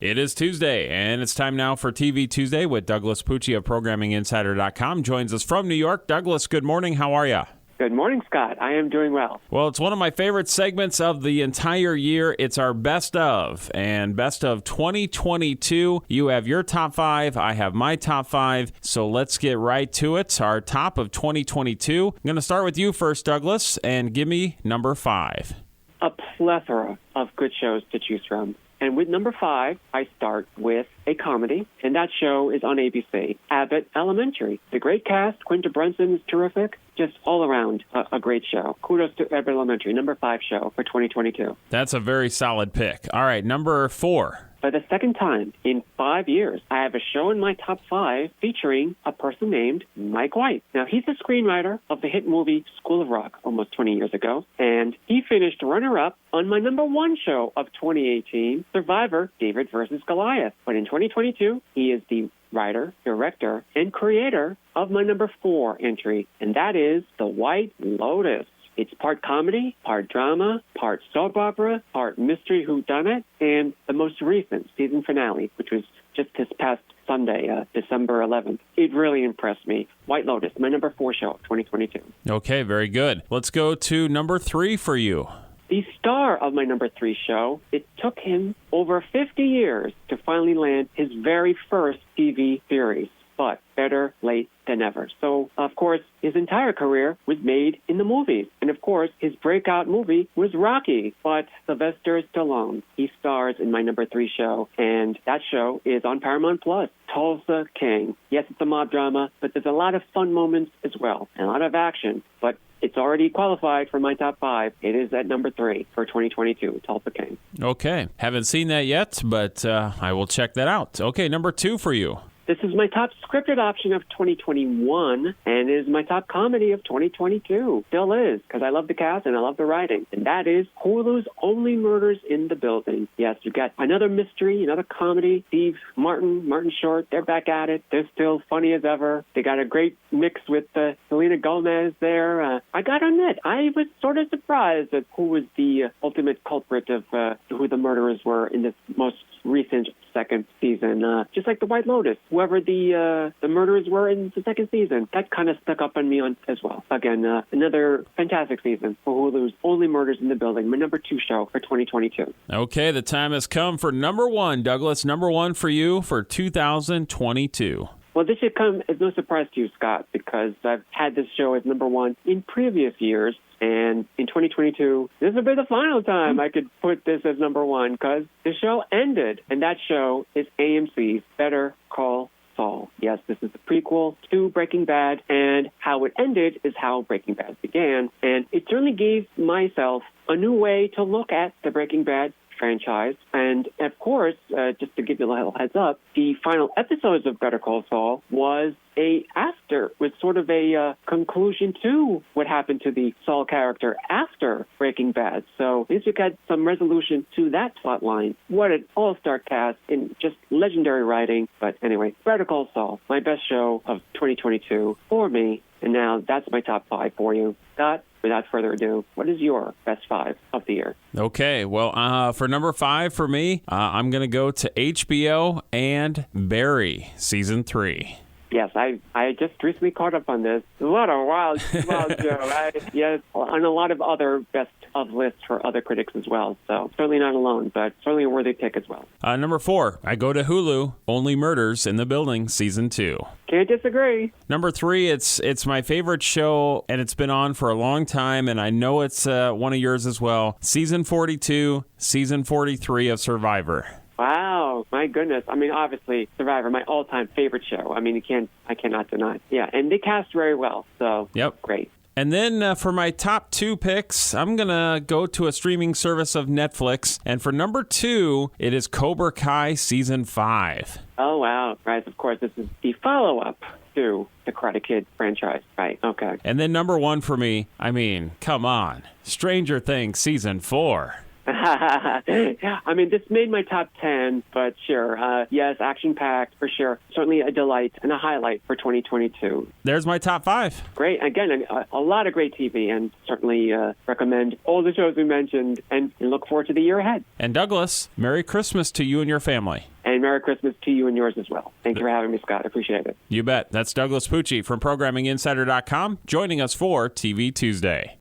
It is Tuesday, and it's time now for TV Tuesday with Douglas Pucci of ProgrammingInsider.com. Joins us from New York. Douglas, good morning. How are you? Good morning, Scott. I am doing well. Well, it's one of my favorite segments of the entire year. It's our Best of, and Best of 2022. You have your top five. I have my top five. So let's get right to it. Our top of 2022. I'm going to start with you first, Douglas, and give me number five. A plethora of good shows to choose from. And with number five, I start with a comedy, and that show is on ABC, Abbott Elementary. The great cast, Quinta Brunson is terrific, just all around a great show. Kudos to Abbott Elementary, number five show for 2022. That's a very solid pick. All right, number four. For the second time in 5 years, I have a show in my top five featuring a person named Mike White. Now, he's the screenwriter of the hit movie School of Rock almost 20 years ago, and he finished runner-up on my number one show of 2018, Survivor, David vs. Goliath. But in 2022, he is the writer, director, and creator of my number four entry, and that is The White Lotus. It's part comedy, part drama, part soap opera, part mystery whodunit, and the most recent season finale, which was just this past Sunday, December 11th. It really impressed me. White Lotus, my number four show of 2022. Okay, very good. Let's go to number three for you. The star of my number three show, it took him over 50 years to finally land his very first TV series. But better late than never. So, of course, his entire career was made in the movies. And, of course, his breakout movie was Rocky. But Sylvester Stallone, he stars in my number three show. And that show is on Paramount Plus, Tulsa King. Yes, it's a mob drama, but there's a lot of fun moments as well. And a lot of action. But it's already qualified for my top five. It is at number three for 2022, Tulsa King. Okay. Haven't seen that yet, but I will check that out. Okay, number two for you. This is my top scripted option of 2021, and it is my top comedy of 2022. Still is, because I love the cast and I love the writing. And that is Hulu's Only Murders in the Building. Yes, you've got another mystery, another comedy. Steve Martin Short, they're back at it. They're still funny as ever. They got a great mix with Selena Gomez there. I got to admit, I was sort of surprised at who was the ultimate culprit of who the murderers were in this most recent second season. Just like The White Lotus, whoever the murderers were in the second season, that kind of stuck up on me as well. Again, another fantastic season for Hulu's Only Murders in the Building, my number two show for 2022. Okay, the time has come for number one, Douglas. Number one for you for 2022. Well, this should come as no surprise to you, Scott, because I've had this show as number one in previous years. And in 2022, this will be the final time I could put this as number one because the show ended. And that show is AMC's Better Call Saul. Yes, this is the prequel to Breaking Bad. And how it ended is how Breaking Bad began. And it certainly gave myself a new way to look at the Breaking Bad franchise. And of course, just to give you a little heads up, the final episodes of Better Call Saul was sort of a conclusion to what happened to the Saul character after Breaking Bad. So at least we got some resolution to that plot line. What an all-star cast in just legendary writing. But anyway, Better Call Saul, my best show of 2022 for me. And now that's my top five for you. Scott, without further ado, what is your best five of the year? Okay, well, for number five for me, I'm going to go to HBO and Barry, Season 3. Yes, I just recently caught up on this. What a wild show. Yes, on a lot of other best of lists for other critics as well. So certainly not alone, but certainly a worthy pick as well. Number four, I go to Hulu, Only Murders in the Building, Season 2. Can't disagree. Number three, it's my favorite show, and it's been on for a long time, and I know it's one of yours as well. Season 42, Season 43 of Survivor. Wow, my goodness. I mean, obviously, Survivor, my all-time favorite show. I mean, I cannot deny. Yeah, and they cast very well, so yep. Great. And then for my top two picks, I'm going to go to a streaming service of Netflix. And for number two, it is Cobra Kai Season 5. Oh, wow. Right, of course, this is the follow-up to the Karate Kid franchise. Right, okay. And then number one for me, I mean, come on, Stranger Things Season 4. I mean, this made my top 10, but sure. Yes, action-packed for sure. Certainly a delight and a highlight for 2022. There's my top 5. Great. Again, a lot of great TV, and certainly recommend all the shows we mentioned, and look forward to the year ahead. And Douglas, Merry Christmas to you and your family. And Merry Christmas to you and yours as well. Thank you for having me, Scott. I appreciate it. You bet. That's Douglas Pucci from ProgrammingInsider.com joining us for TV Tuesday.